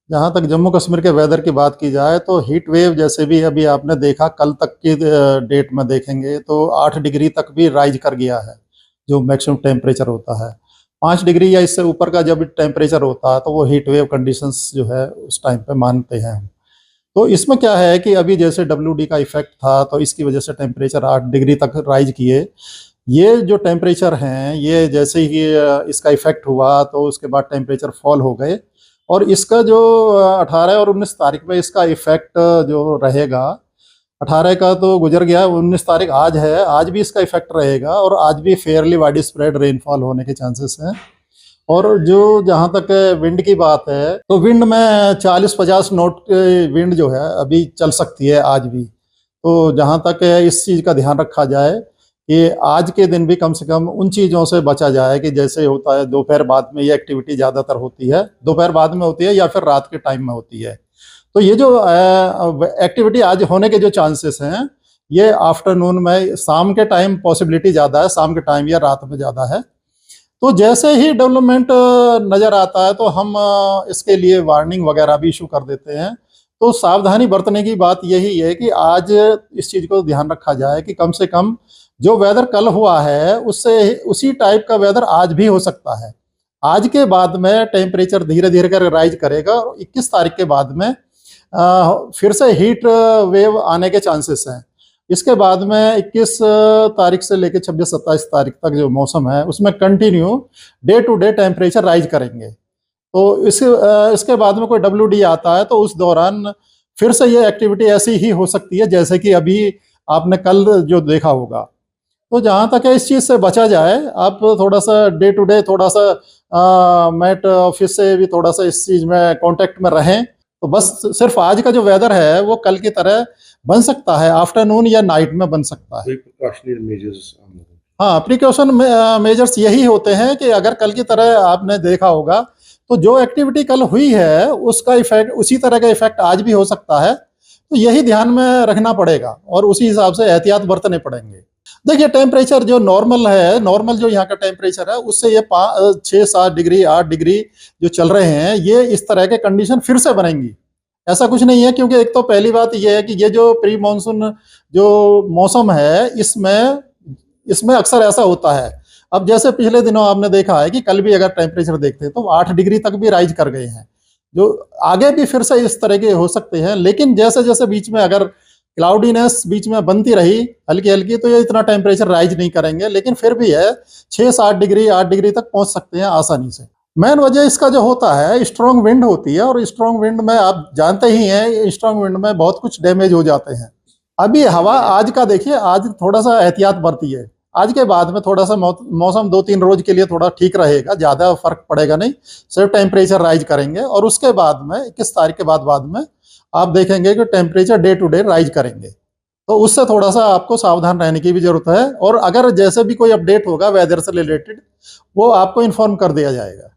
जहाँ तक जम्मू कश्मीर के वेदर की बात की जाए तो हीट वेव जैसे भी अभी आपने देखा, कल तक की डेट में देखेंगे तो 8 डिग्री तक भी राइज कर गया है जो मैक्सिमम टेम्परेचर होता है। 5 डिग्री या इससे ऊपर का जब टेम्परेचर होता है तो वो हीट वेव कंडीशंस जो है उस टाइम पे मानते हैं हम। तो इसमें क्या है कि अभी जैसे WD का इफेक्ट था तो इसकी वजह से टेम्परेचर 8 डिग्री तक राइज किए। ये जो टेम्परेचर हैं ये जैसे ही इसका इफेक्ट हुआ तो उसके बाद टेम्परेचर फॉल हो गए, और इसका जो 18 और 19 तारीख में इसका इफेक्ट जो रहेगा, 18 का तो गुजर गया, 19 तारीख आज है, आज भी इसका इफेक्ट रहेगा और आज भी फेयरली वाइड स्प्रेड रेनफॉल होने के चांसेस हैं। और जो जहाँ तक विंड की बात है तो विंड में 40-50 नॉट विंड जो है अभी चल सकती है आज भी। तो जहाँ तक इस चीज़ का ध्यान रखा जाए कि आज के दिन भी कम से कम उन चीज़ों से बचा जाए कि जैसे होता है दोपहर बाद में ये एक्टिविटी ज़्यादातर होती है, दोपहर बाद में होती है या फिर रात के टाइम में होती है। तो ये जो एक्टिविटी आज होने के जो चांसेस हैं ये आफ्टरनून में, शाम के टाइम पॉसिबिलिटी ज़्यादा है, शाम के टाइम या रात में ज़्यादा है। तो जैसे ही डेवलपमेंट नज़र आता है तो हम इसके लिए वार्निंग वगैरह भी इशू कर देते हैं। तो सावधानी बरतने की बात यही है कि आज इस चीज़ को ध्यान रखा जाए कि कम से कम जो वेदर कल हुआ है उससे उसी टाइप का वेदर आज भी हो सकता है। आज के बाद में टेम्परेचर धीरे धीरे कर राइज करेगा और 21 तारीख के बाद में फिर से हीट वेव आने के चांसेस हैं। इसके बाद में 21 तारीख से लेकर 26-27 तारीख तक जो मौसम है उसमें continue day to day temperature rise करेंगे। तो इसके बाद में कोई WD आता है तो उस दौरान फिर से ये एक्टिविटी ऐसी ही हो सकती है जैसे कि अभी आपने कल जो देखा होगा। तो जहाँ तक है इस चीज़ से बचा जाए, आप थोड़ा सा डे टू डे थोड़ा सा मैट ऑफिस से भी थोड़ा सा इस चीज़ में कांटेक्ट में रहें। तो बस सिर्फ आज का जो वेदर है वो कल की तरह बन सकता है, आफ्टरनून या नाइट में बन सकता है। प्रिकॉशनरी मेजर्स, हाँ, प्रिकॉशन मेजर्स यही होते हैं कि अगर कल की तरह आपने देखा होगा तो जो एक्टिविटी कल हुई है उसका इफेक्ट, उसी तरह का इफेक्ट आज भी हो सकता है। तो यही ध्यान में रखना पड़ेगा और उसी हिसाब से एहतियात बरतने पड़ेंगे। देखिए टेम्परेचर जो नॉर्मल है, नॉर्मल जो यहाँ का टेम्परेचर है उससे ये 6-7 डिग्री 8 डिग्री जो चल रहे हैं ये इस तरह के कंडीशन फिर से बनेंगी, ऐसा कुछ नहीं है। क्योंकि एक तो पहली बात ये है कि ये जो प्री मानसून जो मौसम है इसमें अक्सर ऐसा होता है। अब जैसे पिछले दिनों आपने देखा है कि कल भी अगर टेम्परेचर देखते हैं तो 8 डिग्री तक भी राइज कर गए हैं, जो आगे भी फिर से इस तरह के हो सकते हैं। लेकिन जैसे जैसे बीच में अगर क्लाउडीनेस बीच में बनती रही हल्की हल्की तो ये इतना टेम्परेचर राइज नहीं करेंगे, लेकिन फिर भी है 6-7 डिग्री 8 डिग्री तक पहुंच सकते हैं आसानी से। मेन वजह इसका जो होता है स्ट्रॉन्ग विंड होती है, और स्ट्रॉन्ग विंड में आप जानते ही हैं स्ट्रॉन्ग विंड में बहुत कुछ डैमेज हो जाते हैं। अभी हवा आज का देखिए, आज थोड़ा सा एहतियात बरती है, आज के बाद में थोड़ा सा मौसम 2-3 रोज के लिए थोड़ा ठीक रहेगा, ज़्यादा फर्क पड़ेगा नहीं, सिर्फ टेम्परेचर राइज करेंगे। और उसके बाद में 21 तारीख के बाद में आप देखेंगे कि temperature day to day rise करेंगे। तो उससे थोड़ा सा आपको सावधान रहने की भी जरूरत है, और अगर जैसे भी कोई अपडेट होगा वेदर से रिलेटेड वो आपको इन्फॉर्म कर दिया जाएगा।